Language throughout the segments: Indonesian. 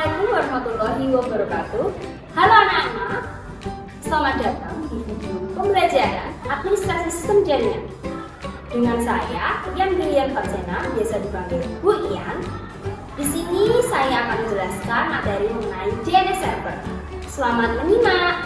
Assalamualaikum warahmatullahi wabarakatuh. Halo anak-anak, selamat datang di video pembelajaran administrasi sistem jaringan. Dengan saya, Ian Brilian Fatsena, biasa dipanggil Bu Ian. Di sini saya akan menjelaskan materi mengenai DNS server. Selamat menyimak.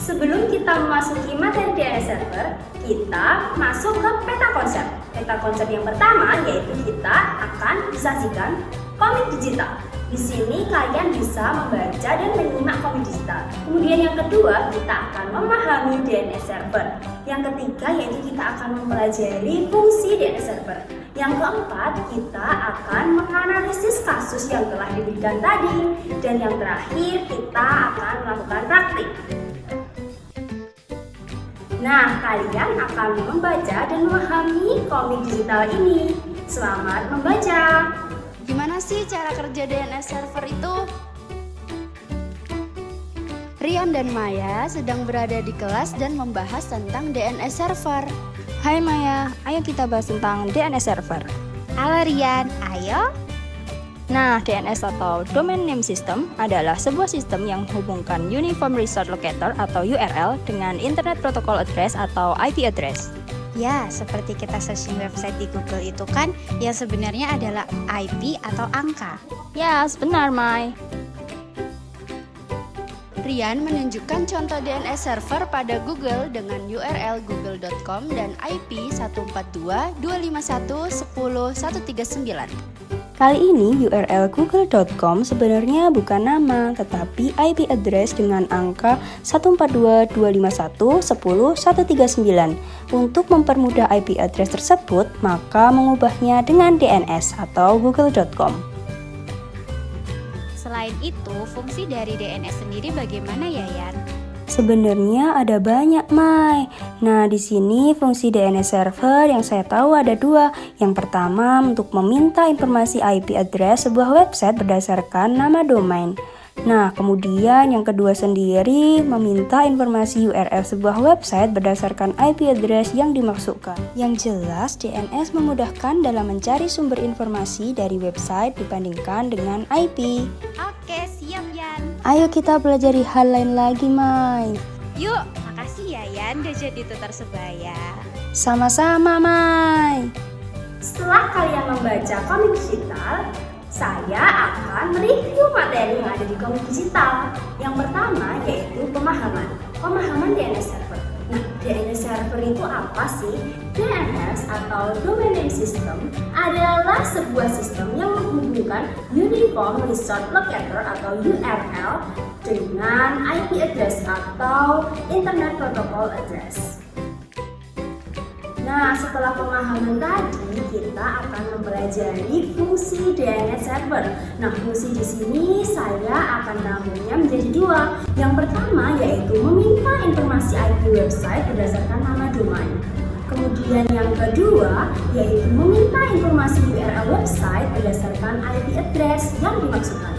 Sebelum kita memasuki materi DNS server, kita masuk ke peta konsep. Peta konsep yang pertama yaitu kita akan disajikan komik digital. Di sini kalian bisa membaca dan menyimak komik digital. Kemudian yang kedua, kita akan memahami DNS server. Yang ketiga yaitu kita akan mempelajari fungsi DNS server. Yang keempat, kita akan menganalisis kasus yang telah diberikan tadi. Dan yang terakhir, kita akan melakukan praktik. Nah, kalian akan membaca dan memahami komik digital ini. Selamat membaca! Gimana sih cara kerja DNS server itu? Rian dan Maya sedang berada di kelas dan membahas tentang DNS server. Hai Maya, ayo kita bahas tentang DNS server. Halo Rian, ayo. Nah, DNS atau Domain Name System adalah sebuah sistem yang menghubungkan Uniform Resource Locator atau URL dengan Internet Protocol Address atau IP address. Ya, seperti kita searching website di Google itu kan, yang sebenarnya adalah IP atau angka. Ya, benar Mai. Rian menunjukkan contoh DNS server pada Google dengan URL google.com dan IP 142.251.10.139. Kali ini URL google.com sebenarnya bukan nama, tetapi IP address dengan angka 142.251.10.139. Untuk mempermudah IP address tersebut, maka mengubahnya dengan DNS atau google.com. Selain itu, fungsi dari DNS sendiri bagaimana ya, Yan? Sebenarnya ada banyak, Mai. Nah, di sini fungsi DNS server yang saya tahu ada dua. Yang pertama, untuk meminta informasi IP address sebuah website berdasarkan nama domain. Nah, kemudian yang kedua sendiri meminta informasi URL sebuah website berdasarkan IP address yang dimaksudkan. Yang jelas, DNS memudahkan dalam mencari sumber informasi dari website dibandingkan dengan IP. Oke, siap Yan. Ayo kita pelajari hal lain lagi, Mai. Yuk, makasih ya Yan udah jadi tutor sebaya. Sama-sama, Mai. Setelah kalian membaca komik digital, saya akan mereview materi yang ada di komik digital. Yang pertama yaitu pemahaman DNS server. Nah, DNS server itu apa sih? DNS atau Domain Name System adalah sebuah sistem yang menghubungkan Uniform Resource Locator atau URL dengan IP address atau Internet Protocol Address. Nah, setelah pemahaman tadi, kita akan mempelajari fungsi DNS server. Nah, fungsi di sini saya akan rangkumnya menjadi dua. Yang pertama yaitu meminta informasi IP website berdasarkan nama domain. Kemudian yang kedua yaitu meminta informasi URL website berdasarkan IP address yang dimaksudkan.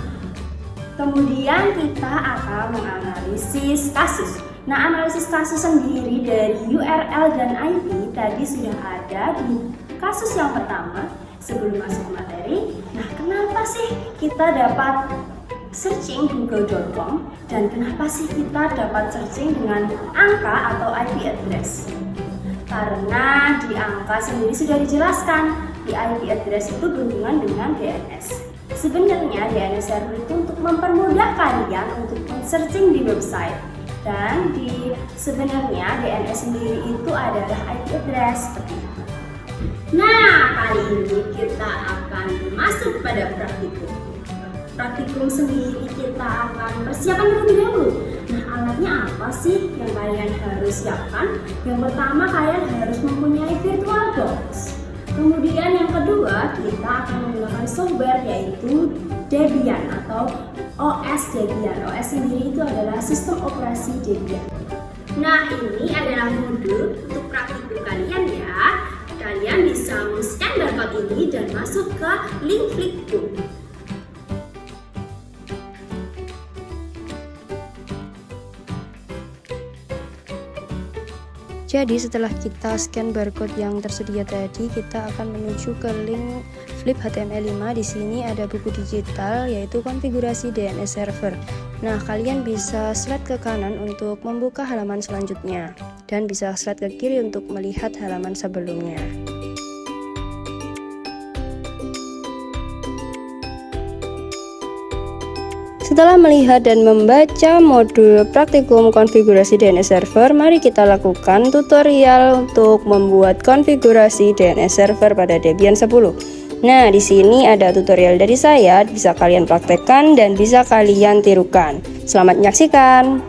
Kemudian kita akan menganalisis kasus. Nah, analisis kasus sendiri dari URL dan IP tadi sudah ada di kasus yang pertama sebelum masuk ke materi. Nah, kenapa sih kita dapat searching google.com dan kenapa sih kita dapat searching dengan angka atau IP address? Karena di angka sendiri sudah dijelaskan, di IP address itu berhubungan dengan DNS. Sebenarnya DNS server itu untuk mempermudah kalian untuk men-searching di website. Dan sebenarnya DNS sendiri itu adalah IP address seperti itu. Nah, kali ini kita akan masuk pada praktikum. Praktikum sendiri kita akan persiapan terlebih dahulu. Nah, alatnya apa sih yang kalian harus siapkan? Yang pertama, kalian harus mempunyai VirtualBox. Kemudian yang kedua, kita akan menggunakan software yaitu Debian atau OS Debian. OS sendiri itu adalah sistem operasi Debian. Nah, ini adalah modul untuk praktikum kalian ya. Kalian bisa men-scan barcode ini dan masuk ke link Flipbook. Jadi setelah kita scan barcode yang tersedia tadi, kita akan menuju ke link flip HTML5 di sini ada buku digital yaitu konfigurasi DNS server. Nah, kalian bisa slide ke kanan untuk membuka halaman selanjutnya dan bisa slide ke kiri untuk melihat halaman sebelumnya. Setelah melihat dan membaca modul praktikum konfigurasi DNS server, mari kita lakukan tutorial untuk membuat konfigurasi DNS server pada Debian 10. Nah, di sini ada tutorial dari saya, bisa kalian praktekkan dan bisa kalian tirukan. Selamat menyaksikan.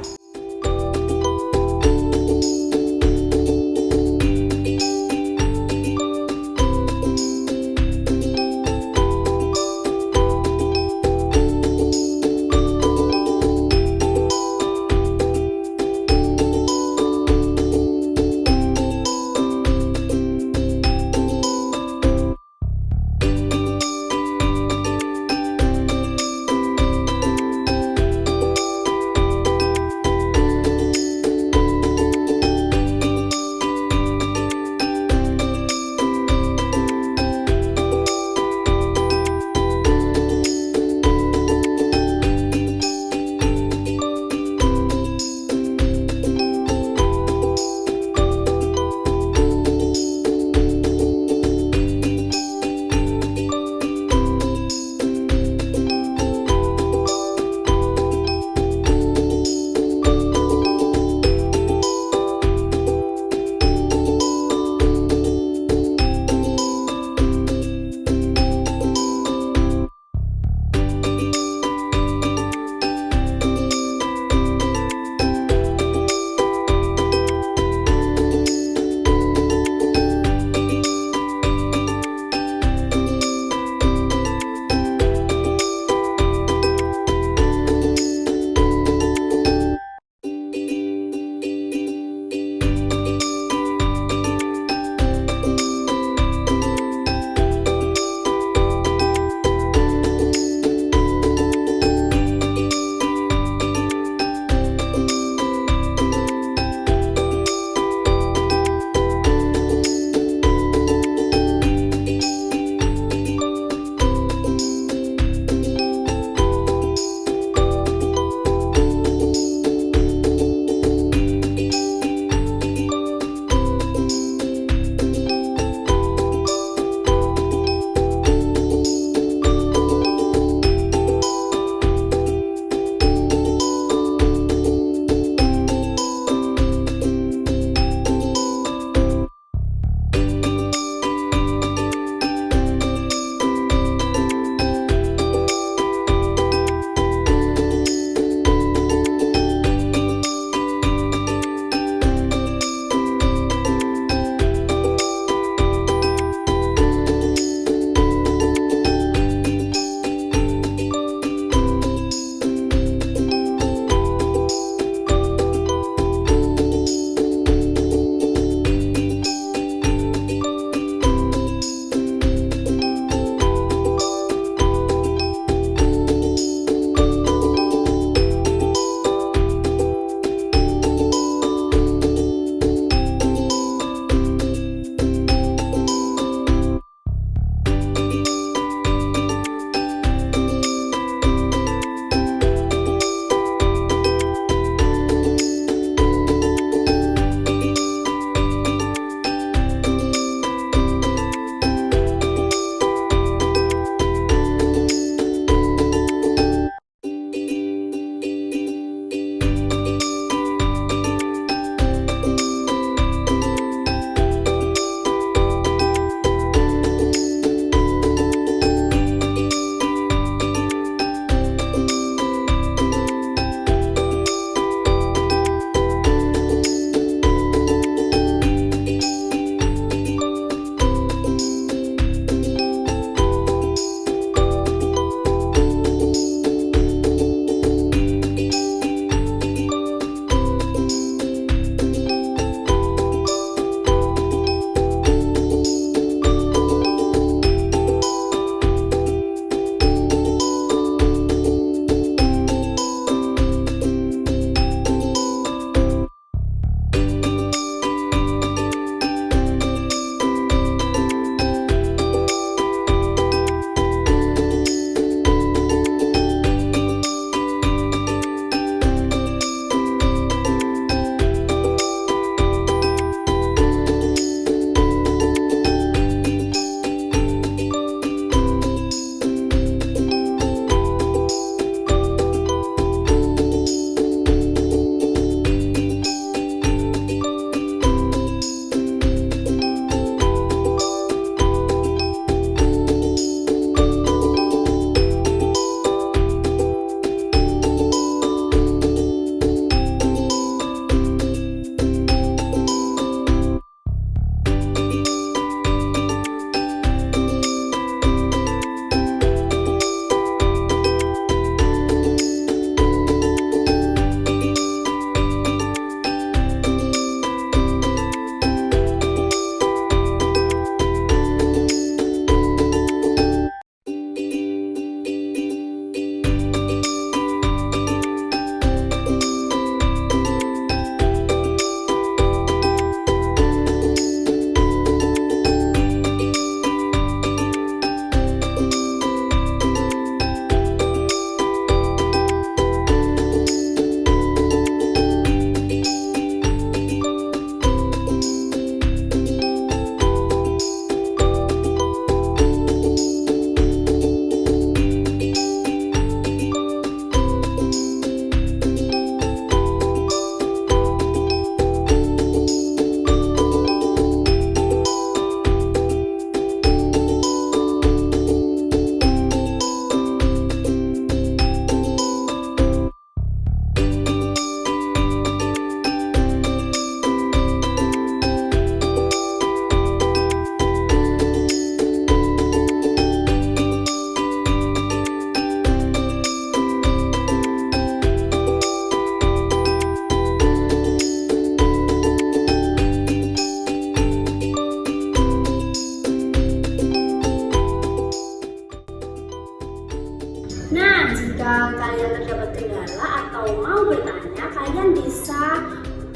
Jika kalian terdapat kendala atau mau bertanya, kalian bisa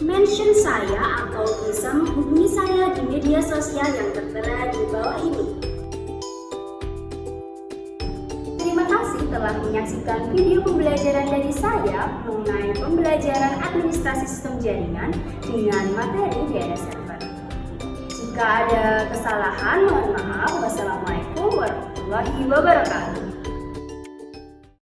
mention saya atau bisa menghubungi saya di media sosial yang tertera di bawah ini. Terima kasih telah menyaksikan video pembelajaran dari saya mengenai pembelajaran administrasi sistem jaringan dengan materi DNS Server. Jika ada kesalahan, mohon maaf. Wassalamualaikum warahmatullahi wabarakatuh.